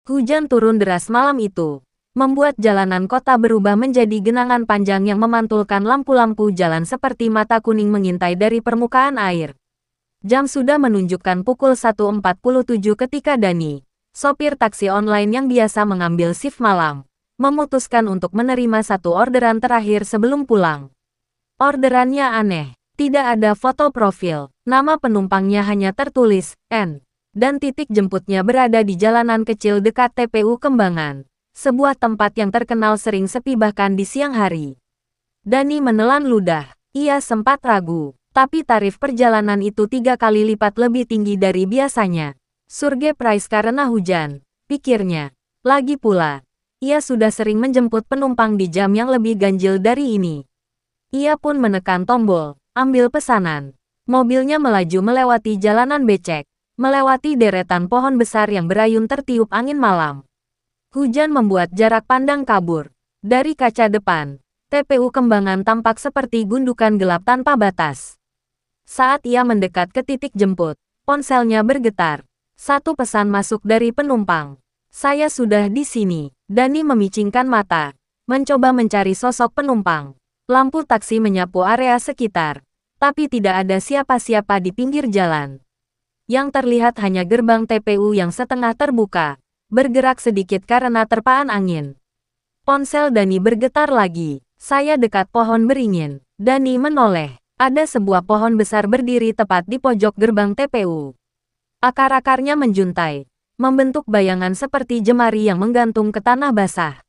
Hujan turun deras malam itu, membuat jalanan kota berubah menjadi genangan panjang yang memantulkan lampu-lampu jalan seperti mata kuning mengintai dari permukaan air. Jam sudah menunjukkan pukul 1.47 ketika Dani, sopir taksi online yang biasa mengambil shift malam, memutuskan untuk menerima satu orderan terakhir sebelum pulang. Orderannya aneh, tidak ada foto profil, nama penumpangnya hanya tertulis N. Dan titik jemputnya berada di jalanan kecil dekat TPU Kembangan, sebuah tempat yang terkenal sering sepi bahkan di siang hari. Dani menelan ludah, ia sempat ragu, tapi tarif perjalanan itu 3 kali lipat lebih tinggi dari biasanya. Surge price karena hujan, pikirnya. Lagi pula, ia sudah sering menjemput penumpang di jam yang lebih ganjil dari ini. Ia pun menekan tombol, ambil pesanan. Mobilnya melaju melewati jalanan becek, melewati deretan pohon besar yang berayun tertiup angin malam. Hujan membuat jarak pandang kabur. Dari kaca depan, TPU Kembangan tampak seperti gundukan gelap tanpa batas. Saat ia mendekat ke titik jemput, ponselnya bergetar. Satu pesan masuk dari penumpang. Saya sudah di sini. Dani memicingkan mata, mencoba mencari sosok penumpang. Lampu taksi menyapu area sekitar, tapi tidak ada siapa-siapa di pinggir jalan. Yang terlihat hanya gerbang TPU yang setengah terbuka, bergerak sedikit karena terpaan angin. Ponsel Dani bergetar lagi. Saya dekat pohon beringin. Dani menoleh. Ada sebuah pohon besar berdiri tepat di pojok gerbang TPU. Akar-akarnya menjuntai, membentuk bayangan seperti jemari yang menggantung ke tanah basah.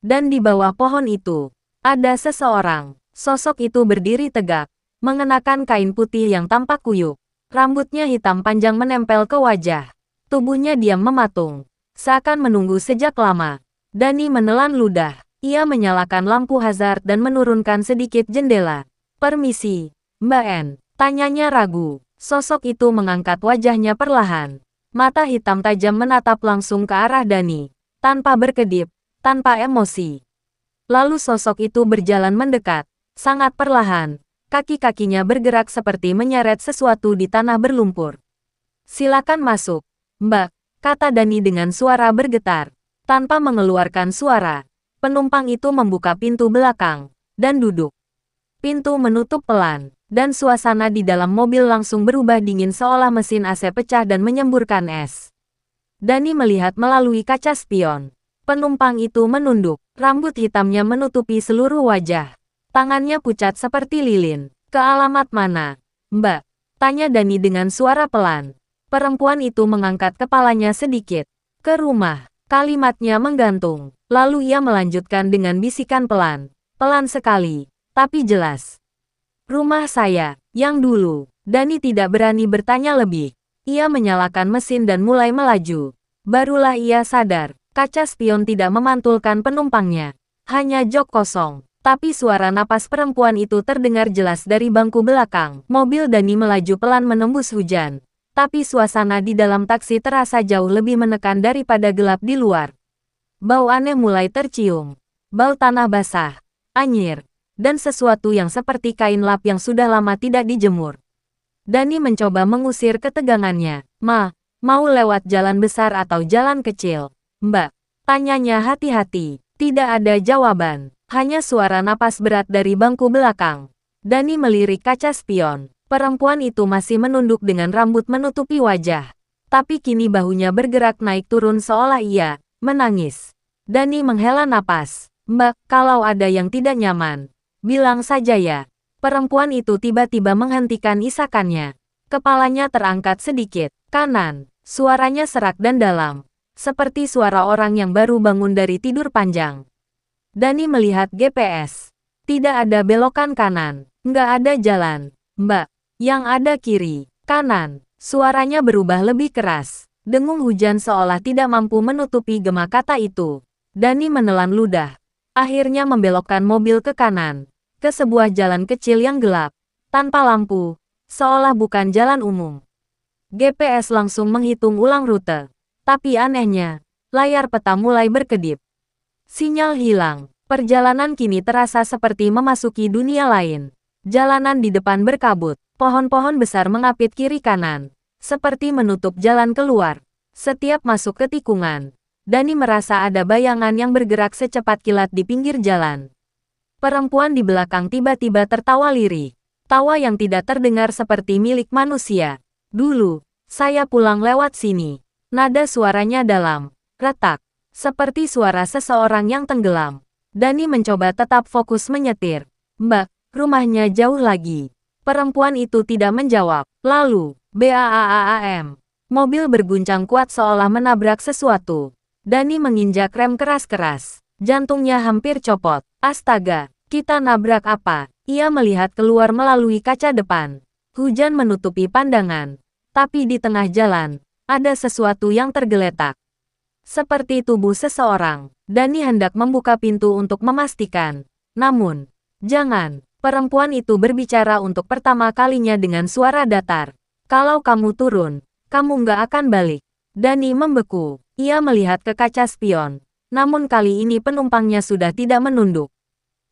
Dan di bawah pohon itu, ada seseorang. Sosok itu berdiri tegak, mengenakan kain putih yang tampak kuyup. Rambutnya hitam panjang menempel ke wajah. Tubuhnya diam mematung, seakan menunggu sejak lama. Dani menelan ludah. Ia menyalakan lampu hazard dan menurunkan sedikit jendela. Permisi, Mbak N, tanyanya ragu. Sosok itu mengangkat wajahnya perlahan. Mata hitam tajam menatap langsung ke arah Dani, tanpa berkedip, tanpa emosi. Lalu sosok itu berjalan mendekat, sangat perlahan. Kaki-kakinya bergerak seperti menyeret sesuatu di tanah berlumpur. Silakan masuk, Mbak, kata Dani dengan suara bergetar. Tanpa mengeluarkan suara, penumpang itu membuka pintu belakang, dan duduk. Pintu menutup pelan, dan suasana di dalam mobil langsung berubah dingin seolah mesin AC pecah dan menyemburkan es. Dani melihat melalui kaca spion. Penumpang itu menunduk, rambut hitamnya menutupi seluruh wajah. Tangannya pucat seperti lilin. Ke alamat mana, Mbak? Tanya Dani dengan suara pelan. Perempuan itu mengangkat kepalanya sedikit. Ke rumah. Kalimatnya menggantung. Lalu ia melanjutkan dengan bisikan pelan. Pelan sekali, tapi jelas. Rumah saya, yang dulu. Dani tidak berani bertanya lebih. Ia menyalakan mesin dan mulai melaju. Barulah ia sadar, kaca spion tidak memantulkan penumpangnya. Hanya jok kosong. Tapi suara napas perempuan itu terdengar jelas dari bangku belakang. Mobil Dani melaju pelan menembus hujan. Tapi suasana di dalam taksi terasa jauh lebih menekan daripada gelap di luar. Bau aneh mulai tercium. Bau tanah basah, anyir, dan sesuatu yang seperti kain lap yang sudah lama tidak dijemur. Dani mencoba mengusir ketegangannya. Mau lewat jalan besar atau jalan kecil, Mbak? Tanyanya hati-hati. Tidak ada jawaban. Hanya suara napas berat dari bangku belakang. Dani melirik kaca spion. Perempuan itu masih menunduk dengan rambut menutupi wajah. Tapi kini bahunya bergerak naik turun seolah ia menangis. Dani menghela napas. Mbak, kalau ada yang tidak nyaman, bilang saja ya. Perempuan itu tiba-tiba menghentikan isakannya. Kepalanya terangkat sedikit. Kanan. Suaranya serak dan dalam. Seperti suara orang yang baru bangun dari tidur panjang. Dani melihat GPS. Tidak ada belokan kanan. Nggak ada jalan, Mbak. Yang ada kiri, kanan. Suaranya berubah lebih keras. Dengung hujan seolah tidak mampu menutupi gema kata itu. Dani menelan ludah. Akhirnya membelokkan mobil ke kanan. Ke sebuah jalan kecil yang gelap. Tanpa lampu. Seolah bukan jalan umum. GPS langsung menghitung ulang rute. Tapi anehnya, layar peta mulai berkedip. Sinyal hilang. Perjalanan kini terasa seperti memasuki dunia lain. Jalanan di depan berkabut. Pohon-pohon besar mengapit kiri kanan. Seperti menutup jalan keluar. Setiap masuk ke tikungan, Dani merasa ada bayangan yang bergerak secepat kilat di pinggir jalan. Perempuan di belakang tiba-tiba tertawa lirih. Tawa yang tidak terdengar seperti milik manusia. Dulu, saya pulang lewat sini. Nada suaranya dalam, retak, seperti suara seseorang yang tenggelam. Dani mencoba tetap fokus menyetir. Mbak, rumahnya jauh lagi. Perempuan itu tidak menjawab. Lalu, BAAAM. Mobil berguncang kuat seolah menabrak sesuatu. Dani menginjak rem keras-keras. Jantungnya hampir copot. Astaga, kita nabrak apa? Ia melihat keluar melalui kaca depan. Hujan menutupi pandangan. Tapi di tengah jalan, ada sesuatu yang tergeletak. Seperti tubuh seseorang. Dani hendak membuka pintu untuk memastikan. Namun, jangan. Perempuan itu berbicara untuk pertama kalinya dengan suara datar. Kalau kamu turun, kamu nggak akan balik. Dani membeku. Ia melihat ke kaca spion. Namun kali ini penumpangnya sudah tidak menunduk.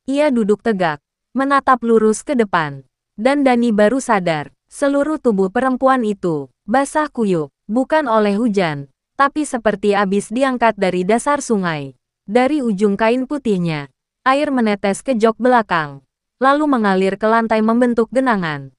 Ia duduk tegak, menatap lurus ke depan. Dan Dani baru sadar, seluruh tubuh perempuan itu basah kuyup, bukan oleh hujan, tapi seperti abis diangkat dari dasar sungai. Dari ujung kain putihnya, air menetes ke jok belakang, lalu mengalir ke lantai membentuk genangan.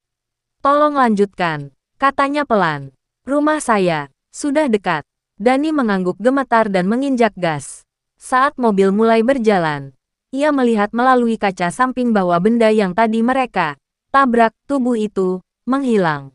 Tolong lanjutkan, katanya pelan. Rumah saya sudah dekat. Dani mengangguk gemetar dan menginjak gas. Saat mobil mulai berjalan, ia melihat melalui kaca samping bahwa benda yang tadi mereka tabrak, tubuh itu, menghilang.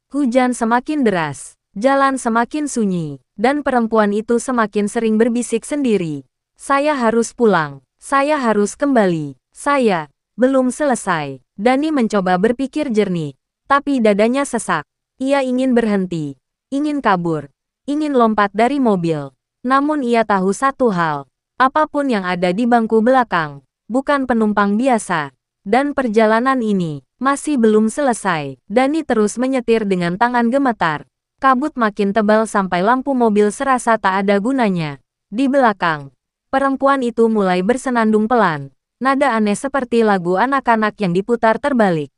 Hujan semakin deras, jalan semakin sunyi, dan perempuan itu semakin sering berbisik sendiri. Saya harus pulang, saya harus kembali, saya belum selesai. Dani mencoba berpikir jernih, tapi dadanya sesak. Ia ingin berhenti, ingin kabur, ingin lompat dari mobil. Namun ia tahu satu hal, apapun yang ada di bangku belakang, bukan penumpang biasa. Dan perjalanan ini masih belum selesai. Dani terus menyetir dengan tangan gemetar. Kabut makin tebal sampai lampu mobil serasa tak ada gunanya. Di belakang, perempuan itu mulai bersenandung pelan. Nada aneh seperti lagu anak-anak yang diputar terbalik.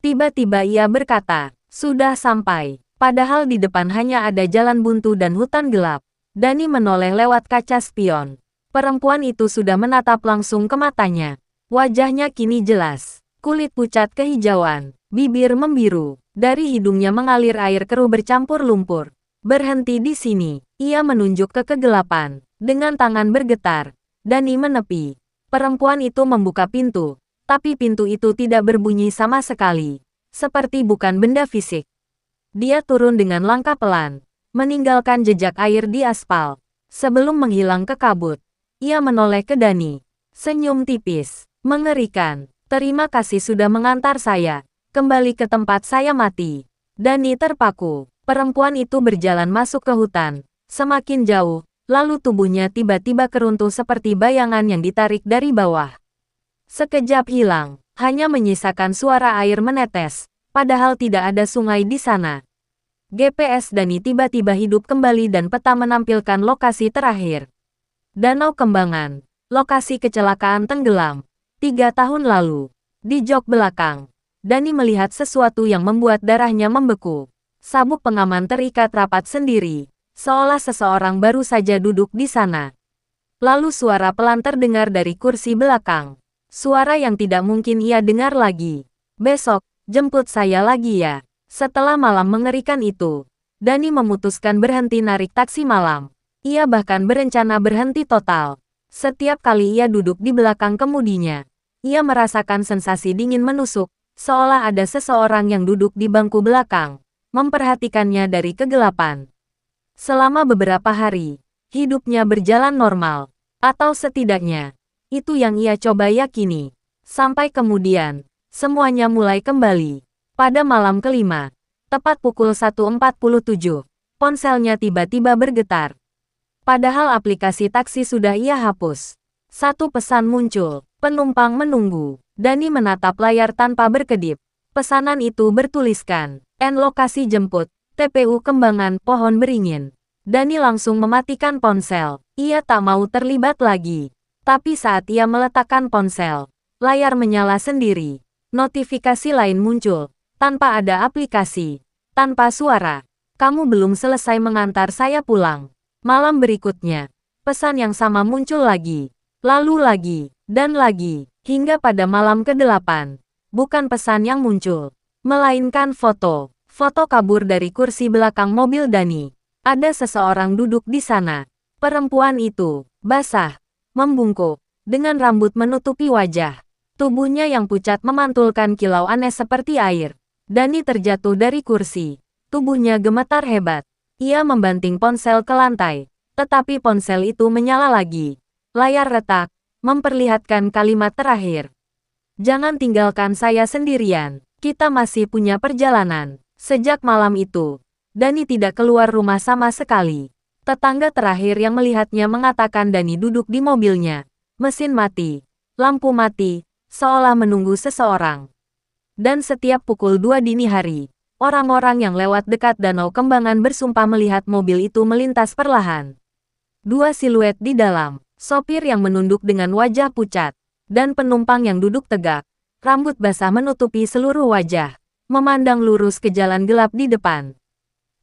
Tiba-tiba ia berkata, sudah sampai. Padahal di depan hanya ada jalan buntu dan hutan gelap. Dani menoleh lewat kaca spion. Perempuan itu sudah menatap langsung ke matanya. Wajahnya kini jelas. Kulit pucat kehijauan, bibir membiru. Dari hidungnya mengalir air keruh bercampur lumpur. Berhenti di sini. Ia menunjuk ke kegelapan. Dengan tangan bergetar, Dani menepi. Perempuan itu membuka pintu. Tapi pintu itu tidak berbunyi sama sekali. Seperti bukan benda fisik. Dia turun dengan langkah pelan, meninggalkan jejak air di aspal. Sebelum menghilang ke kabut, ia menoleh ke Dani. Senyum tipis, mengerikan. Terima kasih sudah mengantar saya kembali ke tempat saya mati. Dani terpaku. Perempuan itu berjalan masuk ke hutan. Semakin jauh, lalu tubuhnya tiba-tiba keruntuh seperti bayangan yang ditarik dari bawah. Sekejap hilang, hanya menyisakan suara air menetes. Padahal tidak ada sungai di sana. GPS Dani tiba-tiba hidup kembali dan peta menampilkan lokasi terakhir. Danau Kembangan, lokasi kecelakaan tenggelam. 3 tahun lalu, di jok belakang, Dani melihat sesuatu yang membuat darahnya membeku. Sabuk pengaman terikat rapat sendiri, seolah seseorang baru saja duduk di sana. Lalu suara pelan terdengar dari kursi belakang. Suara yang tidak mungkin ia dengar lagi. Besok, jemput saya lagi ya. Setelah malam mengerikan itu, Dani memutuskan berhenti narik taksi malam. Ia bahkan berencana berhenti total. Setiap kali ia duduk di belakang kemudinya, ia merasakan sensasi dingin menusuk, seolah ada seseorang yang duduk di bangku belakang, memperhatikannya dari kegelapan. Selama beberapa hari, hidupnya berjalan normal, atau setidaknya, itu yang ia coba yakini. Sampai kemudian, semuanya mulai kembali. Pada malam kelima, tepat pukul 1.47, ponselnya tiba-tiba bergetar. Padahal aplikasi taksi sudah ia hapus. Satu pesan muncul, penumpang menunggu. Dani menatap layar tanpa berkedip. Pesanan itu bertuliskan, N lokasi jemput, TPU Kembangan, pohon beringin. Dani langsung mematikan ponsel. Ia tak mau terlibat lagi. Tapi saat ia meletakkan ponsel, layar menyala sendiri. Notifikasi lain muncul. Tanpa ada aplikasi, tanpa suara. Kamu belum selesai mengantar saya pulang. Malam berikutnya, pesan yang sama muncul lagi, lalu lagi, dan lagi, hingga pada malam ke-8. Bukan pesan yang muncul, melainkan foto. Foto kabur dari kursi belakang mobil Dani. Ada seseorang duduk di sana. Perempuan itu, basah, membungkuk, dengan rambut menutupi wajah. Tubuhnya yang pucat memantulkan kilau aneh seperti air. Dani terjatuh dari kursi. Tubuhnya gemetar hebat. Ia membanting ponsel ke lantai, tetapi ponsel itu menyala lagi. Layar retak, memperlihatkan kalimat terakhir. Jangan tinggalkan saya sendirian, kita masih punya perjalanan. Sejak malam itu, Dani tidak keluar rumah sama sekali. Tetangga terakhir yang melihatnya mengatakan Dani duduk di mobilnya. Mesin mati, lampu mati, seolah menunggu seseorang. Dan setiap pukul 2 dini hari, orang-orang yang lewat dekat Danau Kembangan bersumpah melihat mobil itu melintas perlahan. Dua siluet di dalam, sopir yang menunduk dengan wajah pucat, dan penumpang yang duduk tegak, rambut basah menutupi seluruh wajah, memandang lurus ke jalan gelap di depan.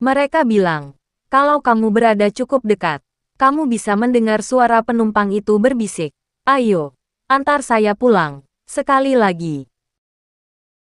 Mereka bilang, kalau kamu berada cukup dekat, kamu bisa mendengar suara penumpang itu berbisik, "Ayo, antar saya pulang." Sekali lagi,